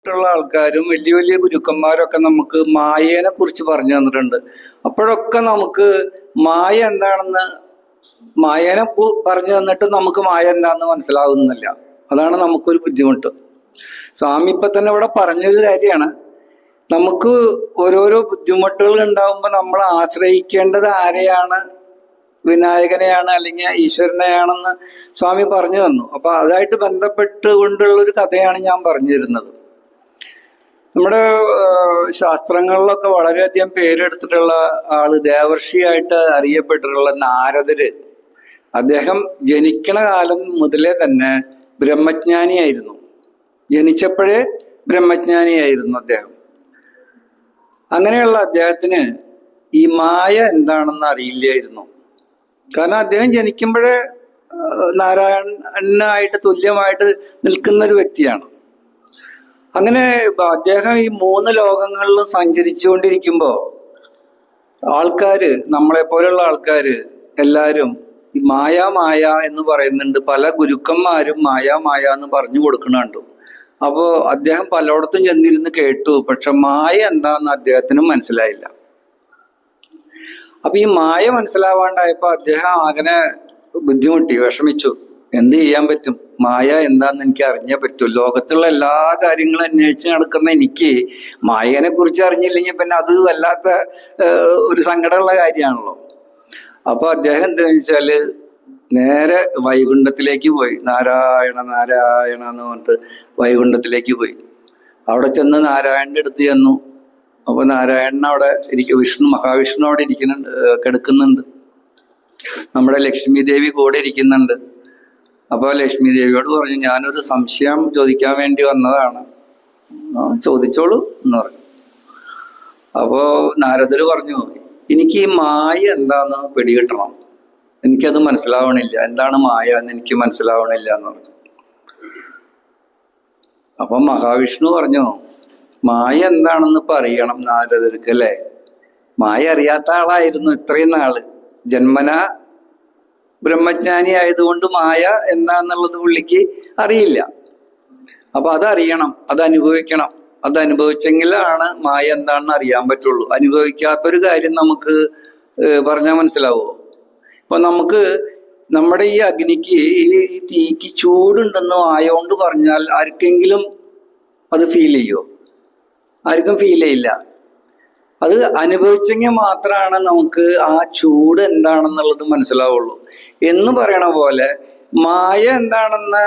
ുള്ള ആൾക്കാരും വലിയ വലിയ ഗുരുക്കന്മാരൊക്കെ നമുക്ക് മായേനെ കുറിച്ച് പറഞ്ഞു തന്നിട്ടുണ്ട്. അപ്പോഴൊക്കെ നമുക്ക് മായ എന്താണെന്ന് മായേനെ പറഞ്ഞു തന്നിട്ട് നമുക്ക് മായ എന്താണെന്ന് മനസ്സിലാവുന്നില്ല. അതാണ് നമുക്കൊരു ബുദ്ധിമുട്ട്. സ്വാമി ഇപ്പൊ തന്നെ ഇവിടെ പറഞ്ഞൊരു കാര്യമാണ്, നമുക്ക് ഓരോരോ ബുദ്ധിമുട്ടുകൾ ഉണ്ടാകുമ്പോൾ നമ്മൾ ആശ്രയിക്കേണ്ടത് ആരെയാണ്? വിനായകനെയാണ് അല്ലെങ്കിൽ ഈശ്വരനെയാണെന്ന് സ്വാമി പറഞ്ഞു തന്നു. അപ്പൊ അതായിട്ട് ബന്ധപ്പെട്ടുകൊണ്ടുള്ള ഒരു കഥയാണ് ഞാൻ പറഞ്ഞു തരുന്നത്. നമ്മുടെ ശാസ്ത്രങ്ങളിലൊക്കെ വളരെയധികം പേരെടുത്തിട്ടുള്ള ആള്, ദേവർഷിയായിട്ട് അറിയപ്പെട്ടിട്ടുള്ള നാരദര്, അദ്ദേഹം ജനിക്കണ കാലം മുതലേ തന്നെ ബ്രഹ്മജ്ഞാനിയായിരുന്നു. ജനിച്ചപ്പോഴേ ബ്രഹ്മജ്ഞാനിയായിരുന്നു അദ്ദേഹം. അങ്ങനെയുള്ള അദ്ദേഹത്തിന് ഈ മായ എന്താണെന്ന് അറിയില്ലായിരുന്നു. കാരണം അദ്ദേഹം ജനിക്കുമ്പോഴേ നാരായണനായിട്ട് തുല്യമായിട്ട് നിൽക്കുന്ന ഒരു വ്യക്തിയാണ്. അങ്ങനെ അദ്ദേഹം ഈ 3 ലോകങ്ങളിലും സഞ്ചരിച്ചുകൊണ്ടിരിക്കുമ്പോൾ ആൾക്കാര്, നമ്മളെ പോലുള്ള ആൾക്കാര് എല്ലാവരും ഈ മായ എന്ന് പറയുന്നുണ്ട്. പല ഗുരുക്കന്മാരും മായ എന്ന് പറഞ്ഞു കൊടുക്കണുണ്ട്. അപ്പോ അദ്ദേഹം പലയിടത്തും ചെന്നിരുന്ന് കേട്ടു, പക്ഷെ മായ എന്താന്ന് അദ്ദേഹത്തിനും മനസ്സിലായില്ല. അപ്പൊ ഈ മായ മനസ്സിലാവാണ്ടായപ്പോ അദ്ദേഹം അങ്ങനെ ബുദ്ധിമുട്ടി, വിഷമിച്ചു. എന്ത് ചെയ്യാൻ പറ്റും? മായ എന്താന്ന് എനിക്ക് അറിഞ്ഞേ പറ്റൂ. ലോകത്തുള്ള എല്ലാ കാര്യങ്ങളും അന്വേഷിച്ച് നടക്കുന്ന എനിക്ക് മായനെ കുറിച്ച് അറിഞ്ഞില്ലെങ്കിൽ പിന്നെ അത് വല്ലാത്ത ഒരു സങ്കടമുള്ള കാര്യമാണല്ലോ. അപ്പൊ അദ്ദേഹം എന്താന്ന് വെച്ചാല് നേരെ വൈകുണ്ഠത്തിലേക്ക് പോയി. നാരായണ നാരായണ എന്ന് പറഞ്ഞിട്ട് വൈകുണ്ഠത്തിലേക്ക് പോയി. അവിടെ ചെന്ന് നാരായണന്റെ അടുത്ത് ചെന്നു. അപ്പൊ നാരായണൻ അവിടെ മഹാവിഷ്ണു അവിടെ കിടക്കുന്നുണ്ട്. നമ്മുടെ ലക്ഷ്മി ദേവി കൂടെ ഇരിക്കുന്നുണ്ട്. അപ്പൊ ലക്ഷ്മി ദേവിയോട് പറഞ്ഞു, ഞാനൊരു സംശയം ചോദിക്കാൻ വേണ്ടി വന്നതാണ്, ചോദിച്ചോളൂ എന്ന് പറഞ്ഞു. അപ്പോ നാരദര് പറഞ്ഞു, എനിക്ക് ഈ മായ എന്താന്ന് പിടികിട്ടണം, എനിക്കത് മനസ്സിലാവണില്ല. എന്താണ് മായ എന്ന് എനിക്ക് മനസ്സിലാവണില്ല എന്ന് പറഞ്ഞു. അപ്പൊ മഹാവിഷ്ണു പറഞ്ഞു, മായ എന്താണെന്ന് ഇപ്പൊ അറിയണം നാരദർക്ക്, അല്ലേ? മായ അറിയാത്ത ആളായിരുന്നു ഇത്രയും നാള്. ജന്മന ബ്രഹ്മജ്ഞാനി ആയതുകൊണ്ട് മായ എന്താന്നുള്ളത് പുള്ളിക്ക് അറിയില്ല. അപ്പൊ അതറിയണം, അത് അനുഭവിക്കണം. അത് അനുഭവിച്ചെങ്കിലാണ് മായ എന്താണെന്ന് അറിയാൻ പറ്റുള്ളൂ. അനുഭവിക്കാത്തൊരു കാര്യം നമുക്ക് പറഞ്ഞാൽ മനസ്സിലാവുമോ? ഇപ്പൊ നമുക്ക് നമ്മുടെ ഈ അഗ്നിക്ക്, ഈ തീക്ക് ചൂടുണ്ടെന്ന് ആയോണ്ട് പറഞ്ഞാൽ ആർക്കെങ്കിലും അത് ഫീൽ ചെയ്യോ? ആർക്കും ഫീൽ ചെയ്യില്ല. അത് അനുഭവിച്ചെങ്കിൽ മാത്രമാണ് നമുക്ക് ആ ചൂട് എന്താണെന്നുള്ളത് മനസ്സിലാവുള്ളൂ. എന്ന് പറയണ പോലെ മായ എന്താണെന്ന്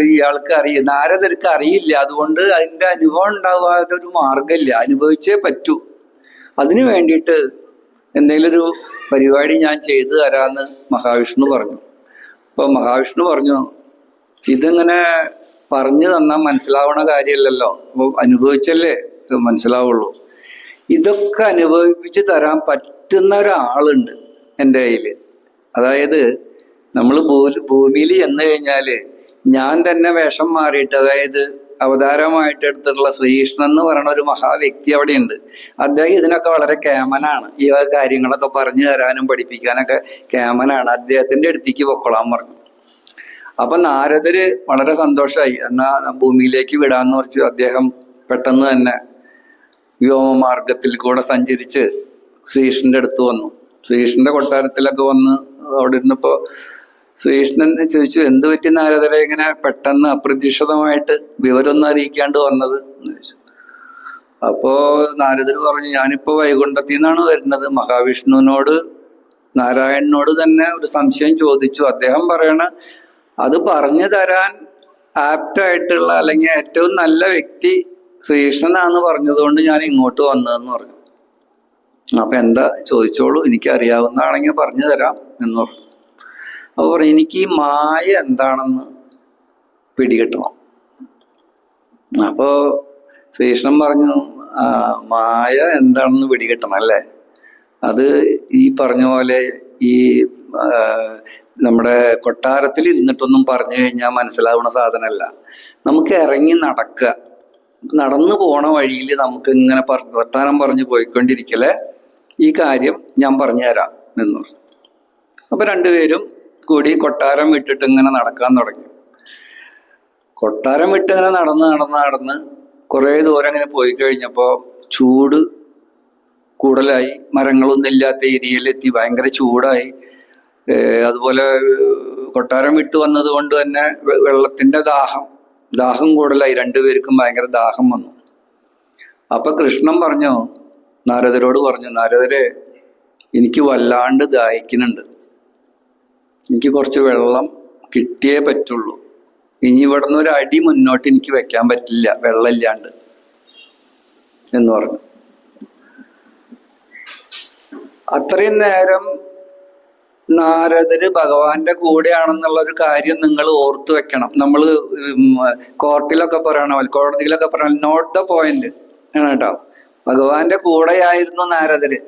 ഇയാൾക്ക് നാരദർക്ക് അറിയില്ല. അതുകൊണ്ട് അതിന്റെ അനുഭവം ഉണ്ടാവാതെ ഒരു മാർഗമില്ല, അനുഭവിച്ചേ പറ്റൂ. അതിനു വേണ്ടിയിട്ട് എന്തെങ്കിലും ഒരു പരിപാടി ഞാൻ ചെയ്തു തരാന്ന് മഹാവിഷ്ണു പറഞ്ഞു. അപ്പൊ മഹാവിഷ്ണു പറഞ്ഞു, ഇതിങ്ങനെ പറഞ്ഞു തന്നാൽ മനസ്സിലാവണ കാര്യമല്ലല്ലോ, അപ്പൊ അനുഭവിച്ചല്ലേ മനസ്സിലാവുള്ളൂ. ഇതൊക്കെ അനുഭവിപ്പിച്ച് തരാൻ പറ്റുന്ന ഒരാളുണ്ട് എൻ്റെ കയ്യിൽ. അതായത് നമ്മൾ ഭൂമിയിൽ ചെന്ന് കഴിഞ്ഞാല് ഞാൻ തന്നെ വേഷം മാറിയിട്ട്, അതായത് അവതാരമായിട്ട് എടുത്തിട്ടുള്ള ശ്രീകൃഷ്ണൻ എന്ന് പറയുന്ന ഒരു മഹാവ്യക്തി അവിടെ ഉണ്ട്. അദ്ദേഹം ഇതിനൊക്കെ വളരെ കേമനാണ്. ഈ കാര്യങ്ങളൊക്കെ പറഞ്ഞു തരാനും പഠിപ്പിക്കാനൊക്കെ കേമനാണ്. അദ്ദേഹത്തിന്റെ അടുത്തേക്ക് പൊക്കോളാൻ പറഞ്ഞു. അപ്പൊ നാരദര് വളരെ സന്തോഷമായി. എന്നാ ഭൂമിയിലേക്ക് വിടാന്ന് പറഞ്ഞു. അദ്ദേഹം പെട്ടെന്ന് തന്നെ വ്യോമമാർഗത്തിൽ കൂടെ സഞ്ചരിച്ച് ശ്രീകൃഷ്ണന്റെ അടുത്ത് വന്നു. ശ്രീകൃഷ്ണന്റെ കൊട്ടാരത്തിലൊക്കെ വന്ന് അവിടെ ഇരുന്നപ്പോ ശ്രീകൃഷ്ണൻ ചോദിച്ചു, എന്ത് പറ്റി നാരദരെ ഇങ്ങനെ പെട്ടെന്ന് അപ്രതീക്ഷിതമായിട്ട് വിവരമൊന്നും അറിയിക്കാണ്ട് വന്നത് എന്ന് ചോദിച്ചു. അപ്പോ നാരദർ പറഞ്ഞു, ഞാനിപ്പോ വൈകുണ്ഠത്തിൽ നിന്നാണ് വരുന്നത്. മഹാവിഷ്ണുവിനോട്, നാരായണനോട് തന്നെ ഒരു സംശയം ചോദിച്ചു. അദ്ദേഹം പറയണ അത് പറഞ്ഞു തരാൻ ആപ്റ്റായിട്ടുള്ള അല്ലെങ്കിൽ ഏറ്റവും നല്ല വ്യക്തി ശ്രീകൃഷ്ണനാന്ന് പറഞ്ഞതുകൊണ്ട് ഞാൻ ഇങ്ങോട്ട് വന്നതെന്ന് പറഞ്ഞു. അപ്പൊ എന്താ ചോദിച്ചോളൂ, എനിക്ക് അറിയാവുന്നതാണെങ്കിൽ പറഞ്ഞു തരാം എന്ന് പറഞ്ഞു. അപ്പൊ പറഞ്ഞു, എനിക്ക് ഈ മായ എന്താണെന്ന് പിടികിട്ടണം. അപ്പോ ശ്രീകൃഷ്ണൻ പറഞ്ഞു, മായ എന്താണെന്ന് പിടികിട്ടണം അല്ലേ? അത് ഈ പറഞ്ഞ പോലെ ഈ നമ്മുടെ കൊട്ടാരത്തിൽ ഇരുന്നിട്ടൊന്നും പറഞ്ഞു കഴിഞ്ഞാൽ മനസ്സിലാവുന്ന സാധനമല്ല. നമുക്ക് ഇറങ്ങി നടക്കുക, നടന്നു പോണ വഴിയിൽ നമുക്ക് ഇങ്ങനെ വർത്താനം പറഞ്ഞു പോയിക്കൊണ്ടിരിക്കലേ, ഈ കാര്യം ഞാൻ പറഞ്ഞു തരാം എന്ന് പറഞ്ഞു. അപ്പൊ രണ്ടുപേരും കൂടി കൊട്ടാരം വിട്ടിട്ട് ഇങ്ങനെ നടക്കാൻ തുടങ്ങി. കൊട്ടാരം വിട്ട് ഇങ്ങനെ നടന്ന് കുറേ ദൂരം ഇങ്ങനെ പോയി കഴിഞ്ഞപ്പോൾ ചൂട് കൂടുതലായി. മരങ്ങളൊന്നും ഇല്ലാത്ത ഏരിയയിലെത്തി. ഭയങ്കര ചൂടായി. അതുപോലെ കൊട്ടാരം വിട്ട് വന്നത് കൊണ്ട് തന്നെ വെള്ളത്തിന്റെ ദാഹം കൂടുതലായി. രണ്ടുപേർക്കും ഭയങ്കര ദാഹം വന്നു. അപ്പൊ കൃഷ്ണൻ പറഞ്ഞു, നാരദരോട് പറഞ്ഞു, നാരദരെ, എനിക്ക് വല്ലാണ്ട് ദാഹിക്കുന്നുണ്ട്. എനിക്ക് കുറച്ച് വെള്ളം കിട്ടിയേ പറ്റുള്ളൂ. ഇനി ഇവിടുന്ന് ഒരു അടി മുന്നോട്ട് എനിക്ക് വെക്കാൻ പറ്റില്ല വെള്ളമില്ലാണ്ട് എന്ന് പറഞ്ഞു. അത്രയും നേരം നാരദര് ഭഗവാന്റെ കൂടെയാണെന്നുള്ള ഒരു കാര്യം നിങ്ങൾ ഓർത്തു വെക്കണം. നമ്മൾ കോർട്ടിലൊക്കെ പറയണ, കോടതിയിലൊക്കെ പറയണം, നോട്ട് ദ പോയിന്റ് ആണ് കേട്ടോ. ഭഗവാന്റെ കൂടെയായിരുന്നു നാരദര്.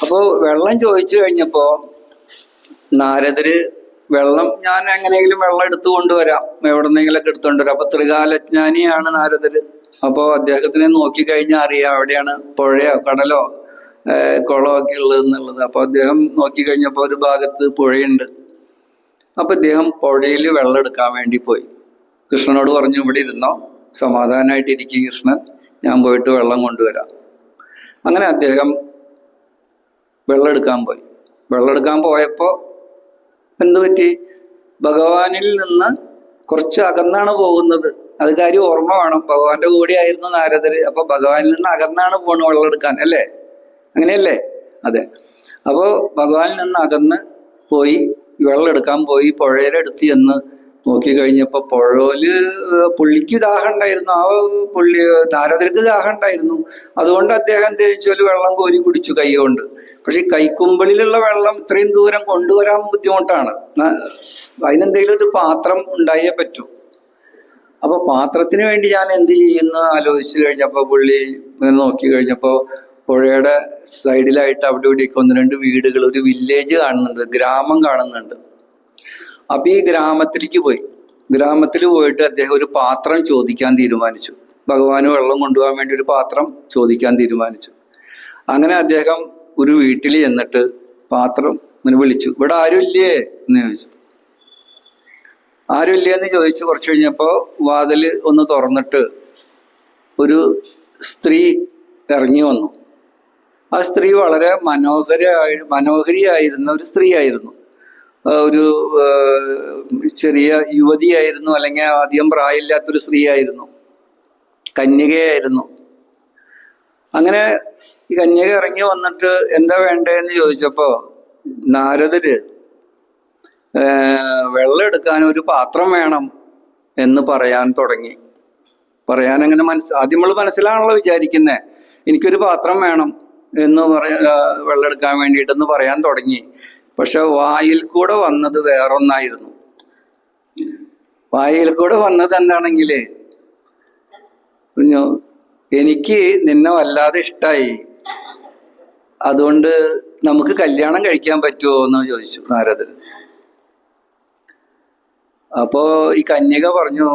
അപ്പോ വെള്ളം ചോദിച്ചു കഴിഞ്ഞപ്പോ നാരദര്, വെള്ളം ഞാൻ എങ്ങനെയെങ്കിലും വെള്ളം എടുത്തു കൊണ്ടുവരാം, എവിടെന്നെങ്കിലൊക്കെ എടുത്തുകൊണ്ടുവരാം. അപ്പൊ ത്രികാലജ്ഞാനിയാണ് നാരദര്. അപ്പോ അദ്ദേഹത്തിനെ നോക്കിക്കഴിഞ്ഞാൽ അറിയാം എവിടെയാണ് പുഴയോ കടലോ കുളമൊക്കെ ഉള്ളത് എന്നുള്ളത്. അപ്പൊ അദ്ദേഹം നോക്കിക്കഴിഞ്ഞപ്പോ ഒരു ഭാഗത്ത് പുഴയുണ്ട്. അപ്പൊ അദ്ദേഹം പുഴയിൽ വെള്ളം എടുക്കാൻ വേണ്ടി പോയി. കൃഷ്ണനോട് പറഞ്ഞു, ഇവിടെ ഇരുന്നോ, സമാധാനമായിട്ട് ഇരിക്കും കൃഷ്ണൻ, ഞാൻ പോയിട്ട് വെള്ളം കൊണ്ടുവരാം. അങ്ങനെ അദ്ദേഹം വെള്ളം എടുക്കാൻ പോയി. വെള്ളം എടുക്കാൻ പോയപ്പോ എന്തു പറ്റി? ഭഗവാനിൽ നിന്ന് കുറച്ച് അകന്നാണ് പോകുന്നത്. അത് കാര്യം ഓർമ്മ വേണം. ഭഗവാന്റെ കൂടെ ആയിരുന്നു നാരദര്. അപ്പൊ ഭഗവാനിൽ നിന്ന് അകന്നാണ് പോണു വെള്ളം എടുക്കാൻ, അല്ലേ? അങ്ങനെയല്ലേ? അതെ. അപ്പോ ഭഗവാനിൽ നിന്ന് അകന്ന് പോയി വെള്ളം എടുക്കാൻ പോയി. പുഴയിലെടുത്ത് ചെന്ന് നോക്കി കഴിഞ്ഞപ്പോ പുഴയില് പുള്ളിക്ക് ദാഹം ഉണ്ടായിരുന്നു. ആ പുള്ളി നാരദർക്ക് ദാഹം ഉണ്ടായിരുന്നു. അതുകൊണ്ട് അദ്ദേഹം തേച്ചോല് വെള്ളം കോരി കുടിച്ചു കൈ കൊണ്ട്. പക്ഷെ കൈക്കുമ്പിളിലുള്ള വെള്ളം ഇത്രയും ദൂരം കൊണ്ടുവരാൻ ബുദ്ധിമുട്ടാണ്. അതിനെന്തെങ്കിലും ഒരു പാത്രം ഉണ്ടായേ പറ്റൂ. അപ്പൊ പാത്രത്തിന് വേണ്ടി ഞാൻ എന്ത് ചെയ്യുന്നു ആലോചിച്ചു കഴിഞ്ഞപ്പോ പുള്ളി നോക്കി കഴിഞ്ഞപ്പോ പുഴയുടെ സൈഡിലായിട്ട് അവിടെ ഇവിടെയൊക്കെ ഒന്ന് രണ്ട് വീടുകൾ, ഒരു വില്ലേജ് കാണുന്നുണ്ട്, ഗ്രാമം കാണുന്നുണ്ട്. അപ്പൊ ഈ ഗ്രാമത്തിലേക്ക് പോയി. ഗ്രാമത്തിൽ പോയിട്ട് അദ്ദേഹം ഒരു പാത്രം ചോദിക്കാൻ തീരുമാനിച്ചു. ഭഗവാന് വെള്ളം കൊണ്ടുപോകാൻ വേണ്ടി ഒരു പാത്രം ചോദിക്കാൻ തീരുമാനിച്ചു. അങ്ങനെ അദ്ദേഹം ഒരു വീട്ടിൽ ചെന്നിട്ട് പാത്രം ഇങ്ങനെ വിളിച്ചു, ഇവിടെ ആരും ഇല്ലേ എന്ന് ചോദിച്ചു. ആരും ഇല്ലേ എന്ന് ചോദിച്ചു. കുറച്ച് കഴിഞ്ഞപ്പോൾ വാതില് ഒന്ന് തുറന്നിട്ട് ഒരു സ്ത്രീ ഇറങ്ങി വന്നു. ആ സ്ത്രീ വളരെ മനോഹരിയായിരുന്ന ഒരു സ്ത്രീ ആയിരുന്നു. ഒരു ചെറിയ യുവതിയായിരുന്നു, അല്ലെങ്കിൽ അധികം പ്രായമില്ലാത്തൊരു സ്ത്രീ ആയിരുന്നു, കന്യകയായിരുന്നു. അങ്ങനെ ഈ കന്യക ഇറങ്ങി വന്നിട്ട് എന്താ വേണ്ടതെന്ന് ചോദിച്ചപ്പോ നാരദര് വെള്ളം എടുക്കാൻ ഒരു പാത്രം വേണം എന്ന് പറയാൻ തുടങ്ങി. പറയാൻ അങ്ങനെ ആദ്യം നമ്മൾ മനസ്സിലാണല്ലോ വിചാരിക്കുന്നേ, എനിക്കൊരു പാത്രം വേണം എന്ന് വെള്ളം എടുക്കാൻ വേണ്ടിയിട്ടെന്ന് പറയാൻ തുടങ്ങി. പക്ഷെ വായിൽ കൂടെ വന്നത് വേറൊന്നായിരുന്നു. വായിൽ കൂടെ വന്നത് എന്താണെങ്കിൽ, എനിക്ക് നിന്നെ വല്ലാതെ ഇഷ്ടായി, അതുകൊണ്ട് നമുക്ക് കല്യാണം കഴിക്കാൻ പറ്റുമോ എന്ന് ചോദിച്ചു നാരദൻ. അപ്പോ ഈ കന്യക പറഞ്ഞു,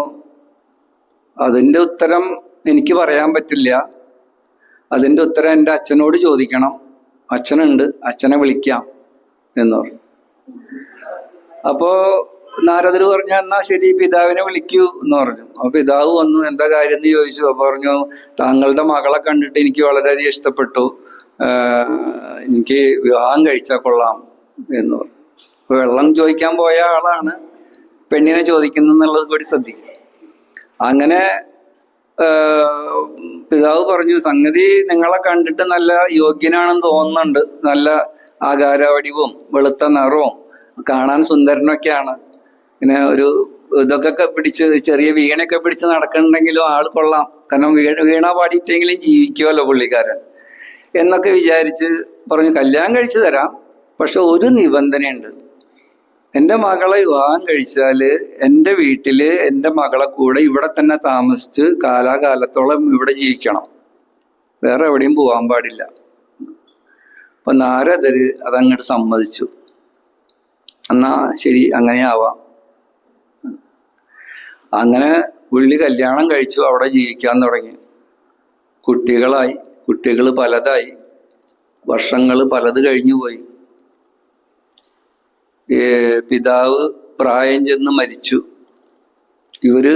അതിന്റെ ഉത്തരം എനിക്ക് പറയാൻ പറ്റില്ല, അതിന്റെ ഉത്തരം എൻ്റെ അച്ഛനോട് ചോദിക്കണം, അച്ഛനുണ്ട്, അച്ഛനെ വിളിക്കാം എന്ന് പറഞ്ഞു. അപ്പോ നാരദര് പറഞ്ഞു, എന്നാ ശരി, പിതാവിനെ വിളിക്കൂ എന്ന് പറഞ്ഞു. അപ്പൊ പിതാവ് വന്നു. എന്താ കാര്യം എന്ന് ചോദിച്ചു. അപ്പൊ പറഞ്ഞു, താങ്കളുടെ മകളെ കണ്ടിട്ട് എനിക്ക് വളരെയധികം ഇഷ്ടപ്പെട്ടു, എനിക്ക് വിവാഹം കഴിച്ചാൽ കൊള്ളാം എന്ന് പറഞ്ഞു. അപ്പൊ വെള്ളം ചോദിക്കാൻ പോയ ആളാണ് പെണ്ണിനെ ചോദിക്കുന്നുള്ളത് കൂടി ശ്രദ്ധിക്കും. അങ്ങനെ പിതാവ് പറഞ്ഞു, സംഗതി നിങ്ങളെ കണ്ടിട്ട് നല്ല യോഗ്യനാണെന്ന് തോന്നുന്നുണ്ട്, നല്ല ആകാരവടിവും വെളുത്ത നിറവും കാണാൻ സുന്ദരനൊക്കെയാണ്, പിന്നെ ഒരു ഇതൊക്കെ പിടിച്ച് ചെറിയ വീണയൊക്കെ പിടിച്ച് നടക്കണമെങ്കിലും ആൾ കൊള്ളാം, കാരണം വീണ പാടിയിട്ടെങ്കിലും ജീവിക്കുമല്ലോ പുള്ളിക്കാരൻ എന്നൊക്കെ വിചാരിച്ച് പറഞ്ഞു, കല്യാണം കഴിച്ചു തരാം, പക്ഷെ ഒരു നിബന്ധനയുണ്ട്, എൻ്റെ മകളെ വിവാഹം കഴിച്ചാല് എൻ്റെ വീട്ടില് എൻ്റെ മകളെ കൂടെ ഇവിടെ തന്നെ താമസിച്ച് കാലാകാലത്തോളം ഇവിടെ ജീവിക്കണം, വേറെ എവിടെയും പോകാൻ പാടില്ല. അപ്പൊ നാരദര് അതങ്ങോട്ട് സമ്മതിച്ചു. എന്നാ ശരി, അങ്ങനെ ആവാം. അങ്ങനെ പുള്ളി കല്യാണം കഴിച്ചു, അവിടെ ജീവിക്കാൻ തുടങ്ങി. കുട്ടികളായി, കുട്ടികൾ പലതായി, വർഷങ്ങൾ പലത് കഴിഞ്ഞു പോയി. പിതാവ് പ്രായം ചെന്ന് മരിച്ചു. ഇവര്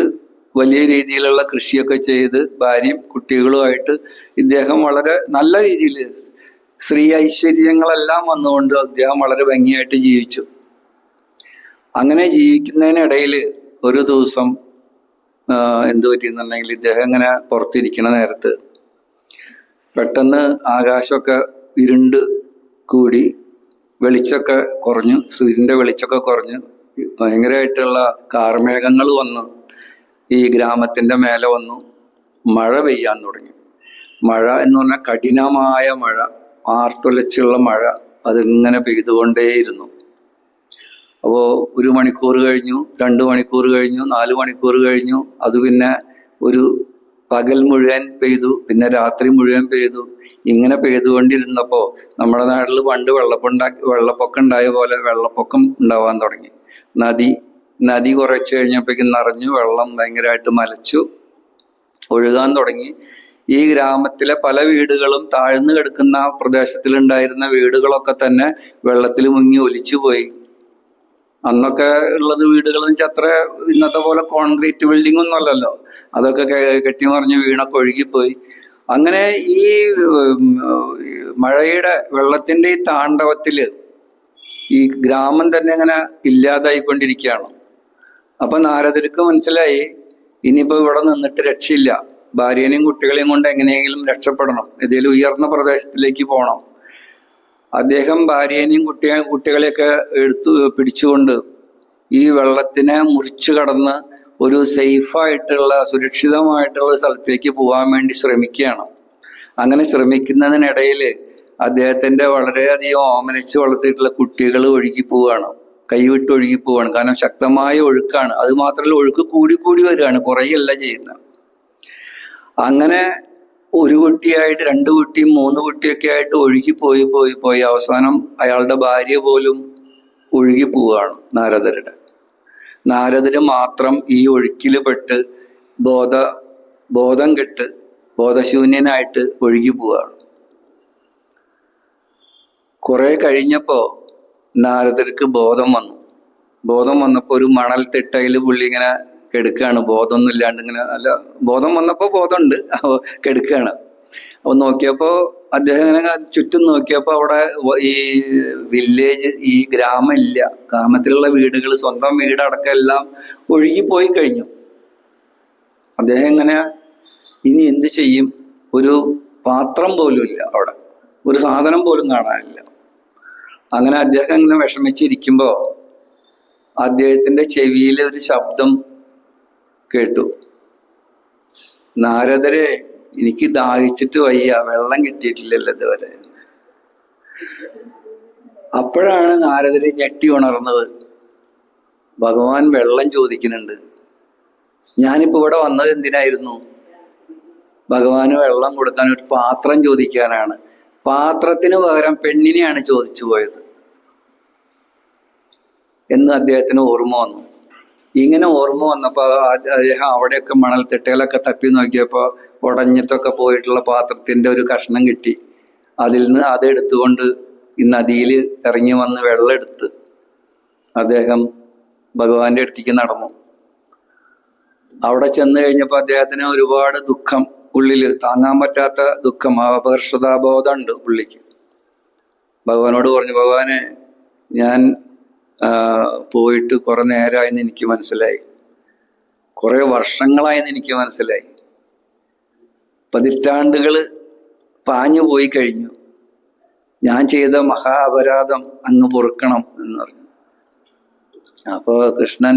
വലിയ രീതിയിലുള്ള കൃഷിയൊക്കെ ചെയ്ത് ഭാര്യയും കുട്ടികളുമായിട്ട് ഇദ്ദേഹം വളരെ നല്ല രീതിയിൽ സ്ത്രീ ഐശ്വര്യങ്ങളെല്ലാം വന്നുകൊണ്ട് അദ്ദേഹം വളരെ ഭംഗിയായിട്ട് ജീവിച്ചു. അങ്ങനെ ജീവിക്കുന്നതിനിടയിൽ ഒരു ദിവസം എന്തു പറ്റിയെന്നുണ്ടെങ്കിൽ ഇദ്ദേഹം ഇങ്ങനെ പുറത്തിരിക്കണ നേരത്ത് പെട്ടെന്ന് ആകാശമൊക്കെ ഇരുണ്ട് കൂടി, വെളിച്ചമൊക്കെ കുറഞ്ഞു, സൂര്യൻ്റെ വെളിച്ചമൊക്കെ കുറഞ്ഞു, ഭയങ്കരമായിട്ടുള്ള കാർമേഘങ്ങൾ വന്ന് ഈ ഗ്രാമത്തിൻ്റെ മേലെ വന്നു. മഴ പെയ്യാൻ തുടങ്ങി. മഴ എന്ന് പറഞ്ഞാൽ കഠിനമായ മഴ, ആർത്തുലച്ചുള്ള മഴ, അതിങ്ങനെ പെയ്തുകൊണ്ടേയിരുന്നു. അപ്പോൾ 1 മണിക്കൂർ കഴിഞ്ഞു, 2 മണിക്കൂർ കഴിഞ്ഞു, 4 മണിക്കൂർ കഴിഞ്ഞു. അത് പിന്നെ ഒരു പകൽ മുഴുവൻ പെയ്തു, പിന്നെ രാത്രി മുഴുവൻ പെയ്തു. ഇങ്ങനെ പെയ്തുകൊണ്ടിരുന്നപ്പോൾ നമ്മുടെ നാട്ടിൽ പണ്ട് വെള്ളപ്പൊക്കം ഉണ്ടായ പോലെ വെള്ളപ്പൊക്കം ഉണ്ടാവാൻ തുടങ്ങി. നദി കുറച്ച് കഴിഞ്ഞപ്പോഴേക്കും നിറഞ്ഞു, വെള്ളം ഭയങ്കരമായിട്ട് മലച്ചു ഒഴുകാൻ തുടങ്ങി. ഈ ഗ്രാമത്തിലെ പല വീടുകളും, താഴ്ന്നു കിടക്കുന്ന പ്രദേശത്തിലുണ്ടായിരുന്ന വീടുകളൊക്കെ തന്നെ വെള്ളത്തിൽ മുങ്ങി ഒലിച്ചുപോയി. അന്നൊക്കെ ഉള്ളത് വീടുകൾ എന്ന് വെച്ചാൽ അത്ര ഇന്നത്തെ പോലെ കോൺക്രീറ്റ് ബിൽഡിംഗ് ഒന്നും അല്ലല്ലോ. അതൊക്കെ കെട്ടിമറിഞ്ഞ് വീണൊക്കെ ഒഴുകിപ്പോയി. അങ്ങനെ ഈ മഴയുടെ വെള്ളത്തിന്റെ ഈ താണ്ഡവത്തില് ഈ ഗ്രാമം തന്നെ ഇങ്ങനെ ഇല്ലാതായിക്കൊണ്ടിരിക്കുകയാണ്. അപ്പൊ നാരദർക്ക് മനസ്സിലായി, ഇനിയിപ്പോ ഇവിടെ നിന്നിട്ട് രക്ഷയില്ല, ഭാര്യനെയും കുട്ടികളെയും കൊണ്ട് എങ്ങനെയെങ്കിലും രക്ഷപ്പെടണം, ഏതെങ്കിലും ഉയർന്ന പ്രദേശത്തിലേക്ക് പോകണം. അദ്ദേഹം ഭാര്യേനെയും കുട്ടികളെയൊക്കെ പിടിച്ചുകൊണ്ട് ഈ വെള്ളത്തിനെ മുറിച്ചു കടന്ന് ഒരു സേഫായിട്ടുള്ള സുരക്ഷിതമായിട്ടുള്ള സ്ഥലത്തേക്ക് പോകാൻ വേണ്ടി ശ്രമിക്കുകയാണ്. അങ്ങനെ ശ്രമിക്കുന്നതിനിടയിൽ അദ്ദേഹത്തിന്റെ വളരെയധികം ഓമനിച്ച് വളർത്തിയിട്ടുള്ള കുട്ടികൾ ഒഴുകി പോവുകയാണ്, കൈവിട്ട് ഒഴുകി പോവുകയാണ്. കാരണം ശക്തമായ ഒഴുക്കാണ്. അത് മാത്രമല്ല, ഒഴുക്ക് കൂടി വരികയാണ്, കുറയല്ല ചെയ്യുന്നത്. അങ്ങനെ 1 കുട്ടിയായിട്ട് 2 കുട്ടിയും 3 കുട്ടിയൊക്കെ ആയിട്ട് ഒഴുകി പോയി അവസാനം അയാളുടെ ഭാര്യ പോലും ഒഴുകി പോവുകയാണ്. നാരദര് മാത്രം ഈ ഒഴുക്കില് പെട്ട് ബോധം കെട്ട് ബോധശൂന്യനായിട്ട് ഒഴുകി പോവുകയാണ്. കുറെ കഴിഞ്ഞപ്പോ നാരദർക്ക് ബോധം വന്നപ്പോ ഒരു മണൽ തിട്ടയിൽ പുള്ളി ഇങ്ങനെ കെടുക്കുകയാണ്, ബോധമൊന്നും ഇല്ലാണ്ട് ഇങ്ങനെ. അല്ല, ബോധം വന്നപ്പോ ബോധമുണ്ട്, കെടുക്കുകയാണ്. അപ്പൊ നോക്കിയപ്പോ അദ്ദേഹം ഇങ്ങനെ ചുറ്റും നോക്കിയപ്പോ അവിടെ ഈ വില്ലേജ്, ഈ ഗ്രാമം ഇല്ല. ഗ്രാമത്തിലുള്ള വീടുകൾ, സ്വന്തം വീടടക്കം എല്ലാം ഒഴുകിപ്പോയി കഴിഞ്ഞു. അദ്ദേഹം ഇങ്ങനെ ഇനി എന്ത് ചെയ്യും? ഒരു പാത്രം പോലും ഇല്ല അവിടെ, ഒരു സാധനം പോലും കാണാനില്ല. അങ്ങനെ അദ്ദേഹം ഇങ്ങനെ വിഷമിച്ചിരിക്കുമ്പോ അദ്ദേഹത്തിന്റെ ചെവിയിൽ ഒരു ശബ്ദം കേട്ടു. നാരദരെ, എനിക്ക് ദാഹിച്ചിട്ട് വയ്യ, വെള്ളം കിട്ടിയിട്ടില്ലല്ലോ ഇതുവരെ. അപ്പോഴാണ് നാരദര് ഞെട്ടി ഉണർന്നത്. ഭഗവാൻ വെള്ളം ചോദിക്കുന്നുണ്ട്. ഞാനിപ്പോ ഇവിടെ വന്നത് എന്തിനായിരുന്നു? ഭഗവാന് വെള്ളം കൊടുക്കാൻ ഒരു പാത്രം ചോദിക്കാനാണ്. പാത്രത്തിന് പകരം പെണ്ണിനെയാണ് ചോദിച്ചു പോയത് എന്ന് അദ്ദേഹത്തിന് ഓർമ്മ വന്നു. ഇങ്ങനെ ഓർമ്മ വന്നപ്പോ അദ്ദേഹം അവിടെയൊക്കെ മണൽത്തിട്ടയിലൊക്കെ തപ്പി നോക്കിയപ്പോ ഉടഞ്ഞിട്ടൊക്കെ പോയിട്ടുള്ള പാത്രത്തിന്റെ ഒരു കഷ്ണം കിട്ടി. അതിൽ നിന്ന് അതെടുത്തുകൊണ്ട് ഈ നദിയിൽ ഇറങ്ങി വന്ന് വെള്ളം എടുത്ത് അദ്ദേഹം ഭഗവാന്റെ അടുത്തേക്ക് നടന്നു. അവിടെ ചെന്ന് കഴിഞ്ഞപ്പോ അദ്ദേഹത്തിന് ഒരുപാട് ദുഃഖം, ഉള്ളില് താങ്ങാൻ പറ്റാത്ത ദുഃഖം, അപകർഷതാബോധം ഉണ്ട് പുള്ളിക്ക്. ഭഗവാനോട് പറഞ്ഞു, ഭഗവാനെ, ഞാൻ പോയിട്ട് കുറെ നേരമായെന്ന് എനിക്ക് മനസ്സിലായി, കുറെ വർഷങ്ങളായെന്ന് എനിക്ക് മനസ്സിലായി, പതിറ്റാണ്ടുകൾ പാഞ്ഞു പോയി കഴിഞ്ഞു. ഞാൻ ചെയ്ത മഹാ അപരാധം അങ്ങ് പൊറുക്കണം എന്ന് പറഞ്ഞു. അപ്പോ കൃഷ്ണൻ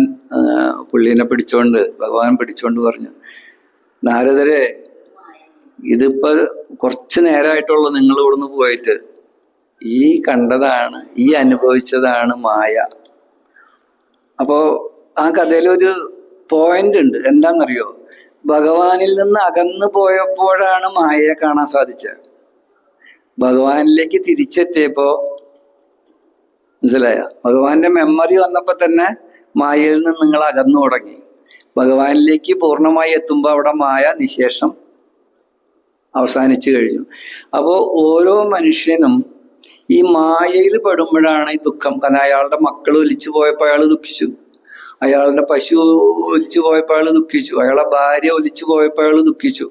ഭഗവാൻ പിടിച്ചോണ്ട് പറഞ്ഞു, നാരദരെ, ഇതിപ്പോ കുറച്ച് നേരമായിട്ടുള്ളൂ നിങ്ങൾ ഇവിടുന്ന് പോയിട്ട്. ഈ കണ്ടതാണ്, ഈ അനുഭവിച്ചതാണ് മായ. അപ്പോ ആ കഥയിലൊരു പോയിന്റ് ഉണ്ട്. എന്താണെന്നറിയോ? ഭഗവാനിൽ നിന്ന് അകന്നു പോയപ്പോഴാണ് മായയെ കാണാൻ സാധിച്ചത്. ഭഗവാനിലേക്ക് തിരിച്ചെത്തിയപ്പോ മനസ്സിലായ, ഭഗവാന്റെ മെമ്മറി വന്നപ്പോ തന്നെ മായയിൽ നിന്ന് നിങ്ങൾ അകന്നു തുടങ്ങി. ഭഗവാനിലേക്ക് പൂർണ്ണമായി എത്തുമ്പോൾ അവിടെ മായ നിശേഷം അവസാനിച്ചു കഴിഞ്ഞു. അപ്പോൾ ഓരോ മനുഷ്യനും ഈ മായയിൽ പെടുമ്പോഴാണ് ഈ ദുഃഖം. കാരണം അയാളുടെ മക്കൾ ഒലിച്ചു പോയപ്പോൾ അയാൾ ദുഃഖിച്ചു, അയാളുടെ പശു ഒലിച്ചു പോയപ്പോൾ അയാൾ ദുഃഖിച്ചു, അയാളെ ഭാര്യ ഒലിച്ചു പോയപ്പോൾ അയാൾ ദുഃഖിച്ചു.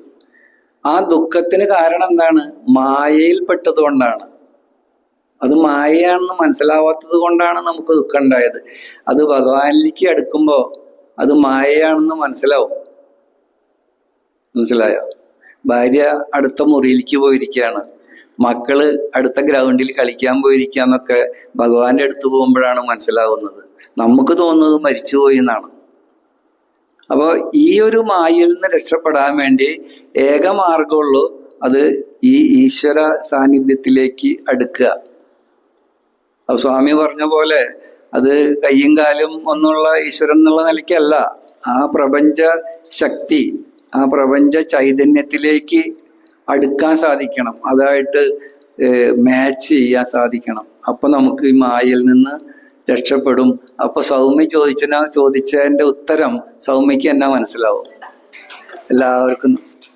ആ ദുഃഖത്തിന് കാരണം എന്താണ്? മായയിൽപ്പെട്ടത് കൊണ്ടാണ്. അത് മായയാണെന്ന് മനസ്സിലാവാത്തത് കൊണ്ടാണ് നമുക്ക് ദുഃഖം ഉണ്ടായത്. അത് ഭഗവാനിലേക്ക് അടുക്കുമ്പോൾ അത് മായയാണെന്ന് മനസ്സിലാവും. മനസ്സിലായോ? ഭാര്യ അടുത്ത മുറിയിലേക്ക് പോയിരിക്കുകയാണ്, മക്കള് അടുത്ത ഗ്രൗണ്ടിൽ കളിക്കാൻ പോയിരിക്കാന്നൊക്കെ ഭഗവാന്റെ അടുത്ത് പോകുമ്പോഴാണ് മനസ്സിലാവുന്നത്. നമുക്ക് തോന്നുന്നത് മരിച്ചുപോയി എന്നാണ്. അപ്പോൾ ഈ ഒരു മായയിൽ നിന്ന് രക്ഷപ്പെടാൻ വേണ്ടി ഏക മാർഗമുള്ളൂ, അത് ഈ ഈശ്വര സാന്നിധ്യത്തിലേക്ക് അടുക്കുക. അപ്പൊ സ്വാമി പറഞ്ഞ പോലെ അത് കയ്യും കാലും ഒന്നുള്ള ഈശ്വരൻ എന്നുള്ള നിലയ്ക്കല്ല, ആ പ്രപഞ്ച ശക്തി, ആ പ്രപഞ്ച ചൈതന്യത്തിലേക്ക് അടുക്കാൻ സാധിക്കണം, അതായിട്ട് മാച്ച് ചെയ്യാൻ സാധിക്കണം. അപ്പൊ നമുക്ക് ഈ മായയിൽ നിന്ന് രക്ഷപ്പെടും. അപ്പൊ സൗമ്യ ചോദിച്ചതിന്റെ ഉത്തരം സൗമ്യക്ക് എന്നാ മനസ്സിലാവും. എല്ലാവർക്കും നമസ്കാരം.